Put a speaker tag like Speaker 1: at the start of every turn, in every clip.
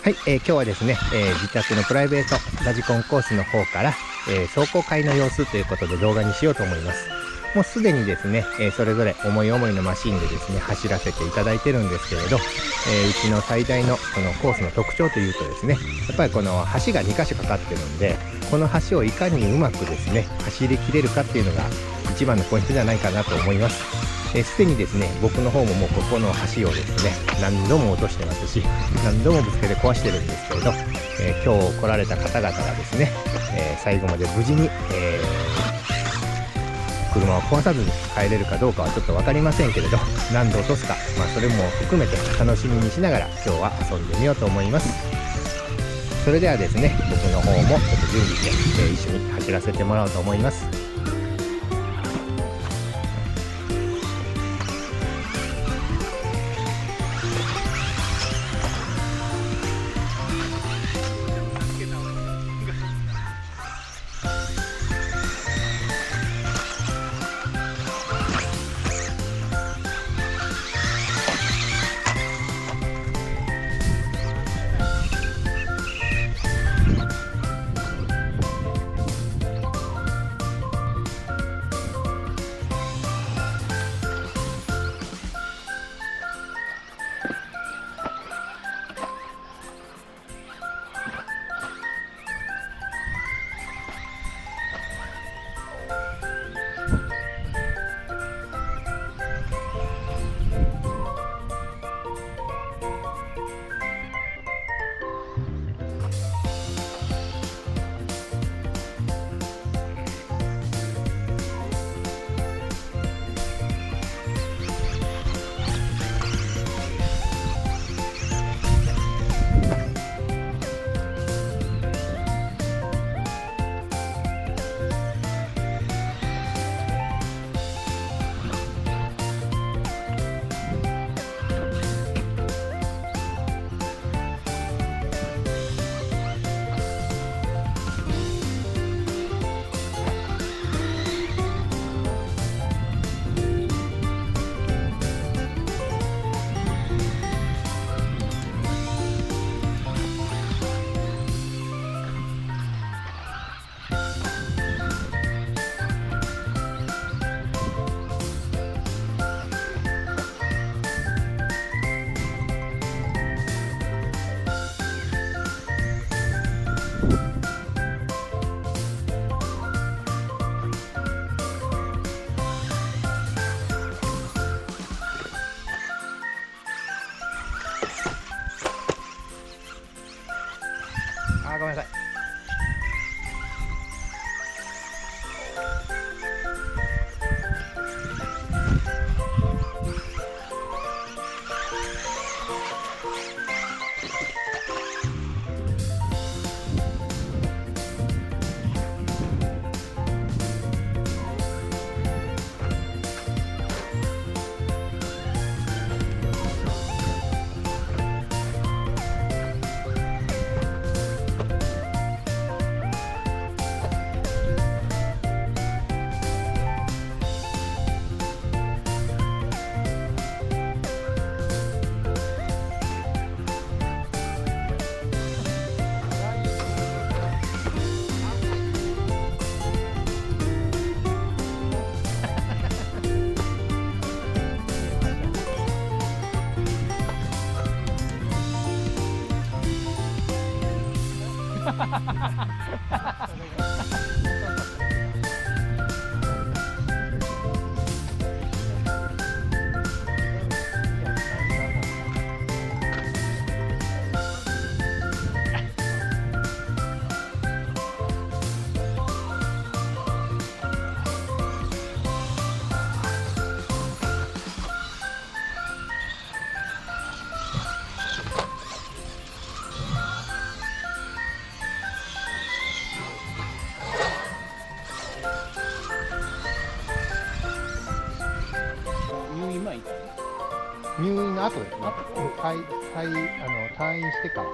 Speaker 1: はい、今日はですね、自宅のプライベートラジコンコースの方から、走行会の様子ということで動画にしようと思います。もうすでにですね、それぞれ思い思いのマシンでですね、走らせていただいてるんですけれど、うちの最大のこのコースの特徴というとですね、やっぱりこの橋が2箇所かかってるんで、この橋をいかにうまくですね、走りきれるかっていうのが一番のポイントじゃないかなと思います。すでにですね、僕の方ももうここの橋をですね、何度も落としてますし、何度もぶつけて壊してるんですけれど、今日来られた方々がですね、最後まで無事に、車を壊さずに帰れるかどうかはちょっと分かりませんけれど、何度落とすか、それも含めて楽しみにしながら今日は遊んでみようと思います。それではですね、僕の方もちょっと準備して、一緒に走らせてもらおうと思います。ごめんなさい。入院の後ですね。退院してから。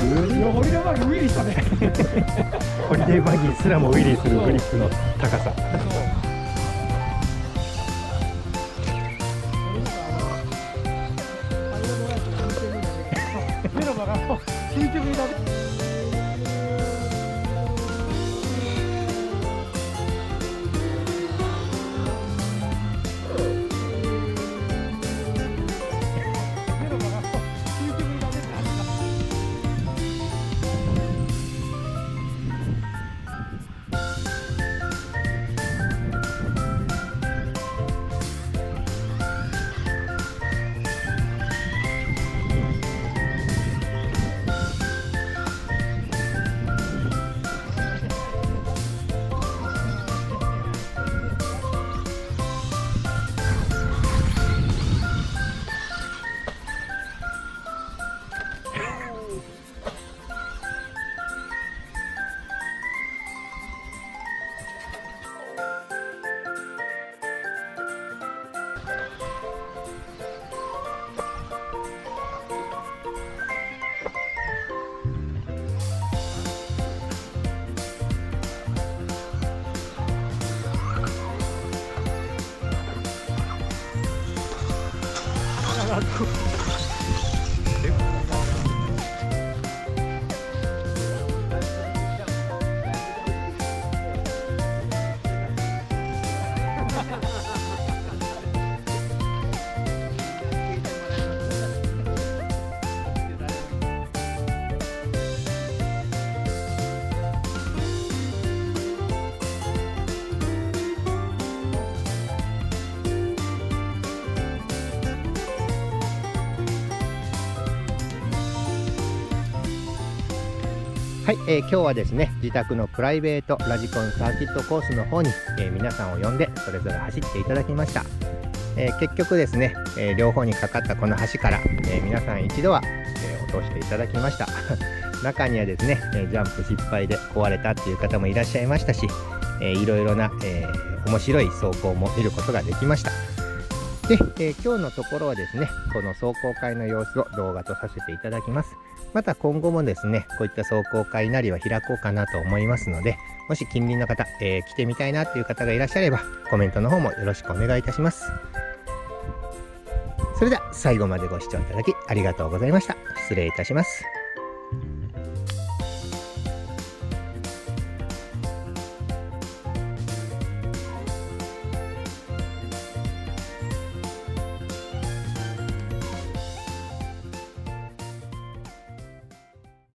Speaker 2: ホリデーバギーウィリーしたね。
Speaker 1: ホリデーバギーすらもウィリーするグリップの高さ。
Speaker 2: 目の場が究極にダメ。
Speaker 1: はい、今日はですね、自宅のプライベートラジコンサーキットコースの方に、皆さんを呼んでそれぞれ走っていただきました。結局ですね、両方にかかったこの橋から、皆さん一度は、落としていただきました。中にはですね、ジャンプ失敗で壊れたっていう方もいらっしゃいましたし、いろいろな、面白い走行も見ることができました。で、今日のところはですね、この走行会の様子を動画とさせていただきます。また今後もですね、こういった走行会なりは開こうかなと思いますので、もし近隣の方、来てみたいなっていう方がいらっしゃれば、コメントの方もよろしくお願いいたします。それでは最後までご視聴いただきありがとうございました。失礼いたします。